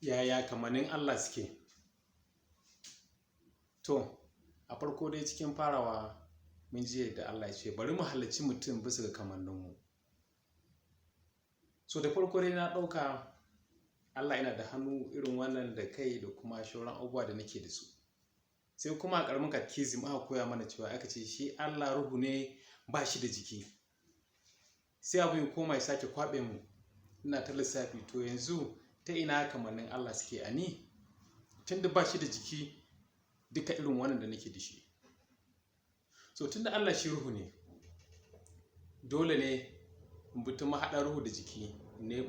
Yaya kamannin Allah suke? To, a farko dai cikin farawa mun ji yadda Allah ya ce bari mu halarci mutum bisa ga kamanninmu. So da farko dai na ɗauka Allah yana da hannu irin wannan da kai da kuma shauran abubuwa da nake da su. Sai kuma a ƙaramin katekizim aka koya mana cewa aka ce shi Allah ruhu ne ba shi da jiki. Sai abu ya koma ya sake kwaɓe mu. Ina ta lissafi to yanzu ta ina kamannin Allah suke a ni? Tunda ba shi da jiki duka irin wannan da nake da shi. So tunda Allah shi ruhu ne, dole ne mutum haɗa ruhu da jiki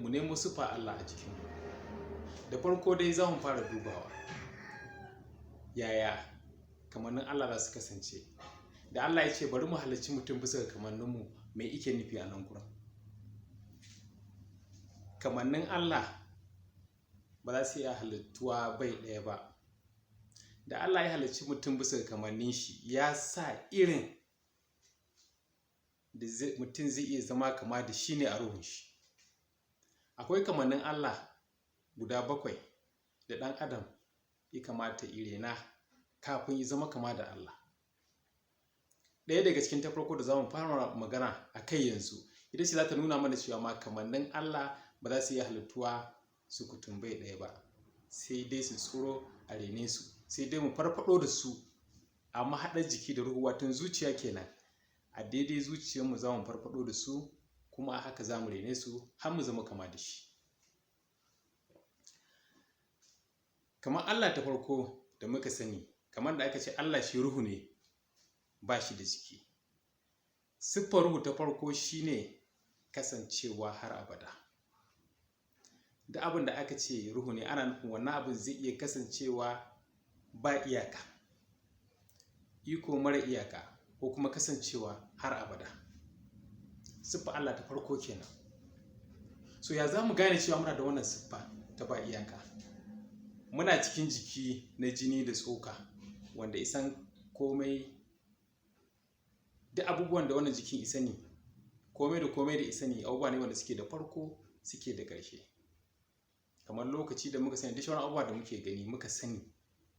mu nemo sifa Allah a jikinmu. Da farko dai za mu fara dubawa yaya kamannin Allah za su kasance. Da Allah ya ce bari mu halarci mutum bisa ga kamanninmu, me ike nufi a nan gurin? Kamannin Allah ba za su iya halittuwa bai ɗaya ba. Da Allah ya halarci mutum bisa ga kamannin shi, ya sa irin da mutum zai iya zama kama da shi ne a ruhun shi. Akwai kamannin Allah guda 7 da ɗan adam ya kamata irena kafin ya zama kama da Allah. Ɗaya daga cikin ta farko da za mu fara magana a kai yanzu, ita ce za ta nuna mana cewa ma kamannin Allah ba za su iya halittuwa su kutum bai ɗaya ba, sai dai su tsoro a rene su, sai dai mu farfaɗo da su a mahaɗar jiki da ruhu, watan zuciya kenan. A daidai zuciyarmu za mu farfaɗo da su, kuma a haka za mu rene su har mu zama kama da shi. Kamar Allah ta farko da muka sani, kamar da aka ce Allah shi ruhu ne ba shi da jiki. Siffar ruhu ta farko shine kasancewa har abada. Da abin da aka ce ruhu ne ana nufin wannan abin zai iya kasancewa ba iyaka, iko mara iyaka, ko kuma kasancewa har abada. Siffa Allah ta farko kenan. So ya za mu gane cewa muna da wannan siffa ta ba iyaka? Muna cikin jiki na jini da tsoka wanda isan komai, duk abubuwan da wannan jikin isa ne, komai da isa ne, abubuwa ne wanda suke da farko suke da ƙarshe. Kamar lokaci da muka sani, duk sauran abubuwa da muke gani muka sani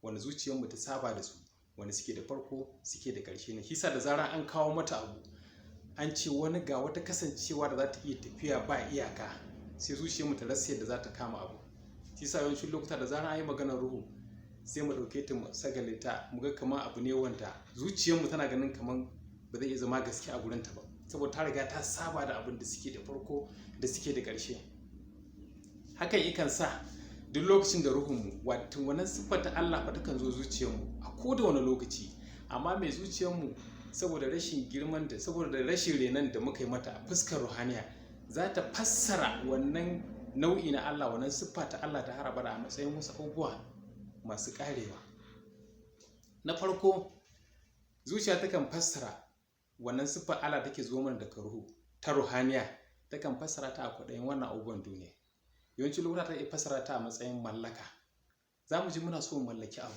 wanda zuciyarmu ta saba da su, wanda suke da farko suke da ƙarshe ne. Hisa da zarar an kawo mata abu, an ce wani ga wata kasancewa da za ta iya tafiya ba iyaka, sai zuciyarmu ta rasa yadda za ta kama abu. Hisa yawancin lokuta da zarar an yi maganar ruhu, sai mu ɗauke ta mu sagale ta, mu ga kamar abu ne wanda zuciyarmu tana ganin kamar ba zai iya zama gaske a gurinta ba, saboda ta riga ta saba da abin da suke da farko da suke da ƙarshe. Hakan ikan sa duk lokacin da ruhunmu, wato wannan siffar ta Allah fa takan zo zuciyarmu a koda wani lokaci, amma mai zuciyarmu saboda rashin girman da saboda rashin renon da muka yi mata a fuskar ruhaniya, za ta fassara wannan nau'i na Allah, wannan siffa ta Allah ta har abada a matsayin wasu abubuwa masu ƙarewa. Na farko, zuciya takan fassara wannan siffar Allah take zo mana daga ruhu ta ruhaniya, takan fassara ta a kwaɗayin wannan abubuwan duniya. Yawancin lokuta ta iya fassara ta a matsayin mallaka. Za mu ji muna so mu mallaki abu,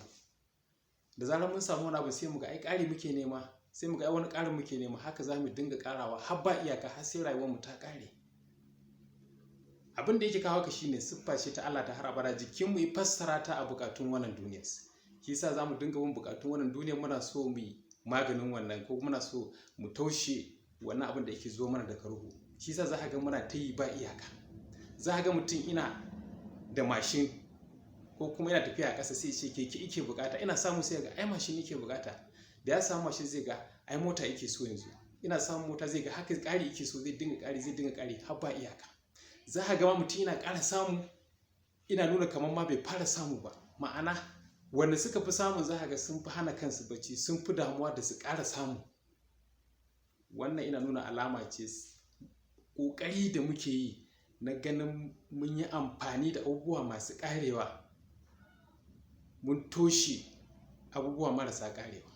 da zarar mun samu wani abu sai mu ga ai ƙari muke nema, sai mu ga ai wani ƙarin muke nema, haka za mu dinga ƙarawa har ba iyaka, har sai rayuwarmu ta ƙare. Abin da yake kawo ka shine siffa ce ta Allah ta har abada, jikinmu ya fassara ta a buƙatun wannan duniyar. Shi yasa za mu dinga bin buƙatun wannan duniyar, muna so mu yi maganin wannan, ko muna so mu taushe wannan abin da yake zo mana daga ruhu. Shi yasa za ka ga muna ta yi ba iyaka. Za ka ga mutum ina da mashin ko kuma yana tafiya a ƙasa, sai ce keke ike bukata, ina samu sai ga ai mashin yake bukata. Da ya samu mashin zai ga ai mota yake so yanzu, ina samun mota zai ga haka ƙari yake so, zai dinga ƙari har ba iyaka. Za ka ga ma mutum yana ƙara samu, ina nuna kamar ma bai fara samu ba. Ma'ana wanda suka fi samun za ka ga sun fi hana kansu bacci, sun fi damuwa da su ƙara samu. Wannan ina nuna alama ce ƙoƙari da muke yi na ganin mun yi amfani da abubuwa masu ƙarewa, mun toshe abubuwa marasa ƙarewa.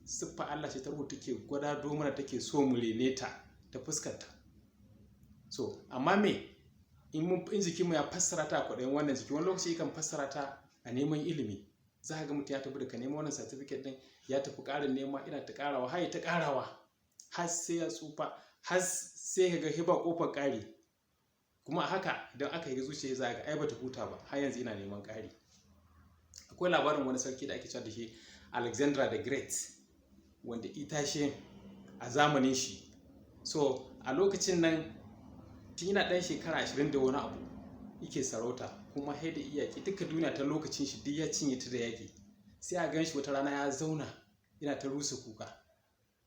Siffa Allah ce ta ruhu take gwada mana, take so mu rene ta ta fuskanta. So amma me in jikinmu ya fassara ta a kwaɗayin wannan jiki, wani lokaci yakan fassara ta a neman ilimi. za ka ga mutum ya tafi da ka nemo wannan certificate din ya tafi ƙarin nema ina ta ƙarawa har ta ƙarawa har sai ya tsufa har sai ka ga hiba ƙofar ƙari kuma a haka idan aka yi zuciya za ga ai bata huta ba har yanzu ina neman ƙari. Akwai labarin wani sarki da ake cewa da shi Alexander the Great wanda ita shi a zamanin shi, so a lokacin nan tun yana ɗan shekara 20 da wani abu yake sarauta kuma sai da iyaki duka duniya ta lokacin shi duk ya cinye ta da yaƙi. Sai a gan shi wata rana ya zauna yana ta rusa kuka,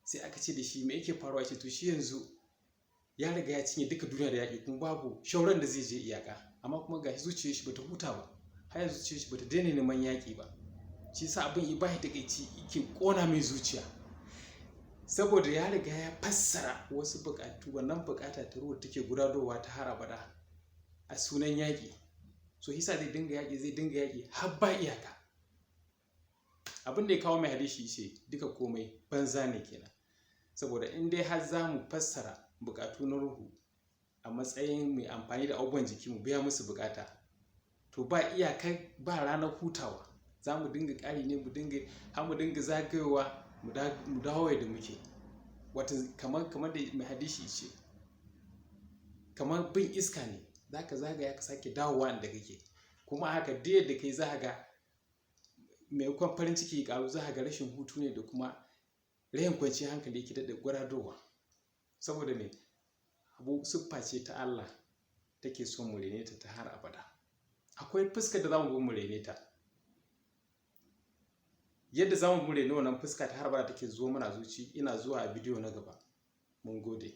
sai aka ce da shi me yake faruwa, ce to shi yanzu ya riga ya cinye duka duniya da yaƙi kuma babu shauran da zai je iyaka, amma kuma ga zuciyar shi bata huta ba har yanzu zuciyar shi bata daina neman yaƙi ba. Shi sa abin ibahi takeici yake ƙona mai zuciya saboda ya riga ya fassara wasu buƙatu, wannan buƙata ta ruwa take gudadowa ta har abada a sunan yaƙi. So hisa zai dinga yaƙi har ba iyaka. Abin da ya kawo mai hadisi ce duka komai banza ne kenan, saboda in dai har za mu fassara buƙatu na ruhu a matsayin mai amfani da abubuwan jiki mu biya musu buƙata, to ba iyaka ba ranar hutawa. Za mu dinga ƙari ne mu dinga zagayowa mu dawo da muke, wata kamar da mai hadisi ce kamar bin iska ne, za ka zagaya ka sake dawowa inda kake, kuma haka duk yadda kai za ga maimakon farin ciki ya ƙaru za ga rashin hutu ne da kuma rahin kwanciyar hankali yake daɗa gwaradowa. Saboda me abu siffa ce ta Allah take son mu rene ta har abada. Akwai fuskar da za mu bi mu rene ta, yadda za mu rene wannan fuska ta har abada take zo mana zuci ina zuwa a bidiyo na gaba. Mun gode.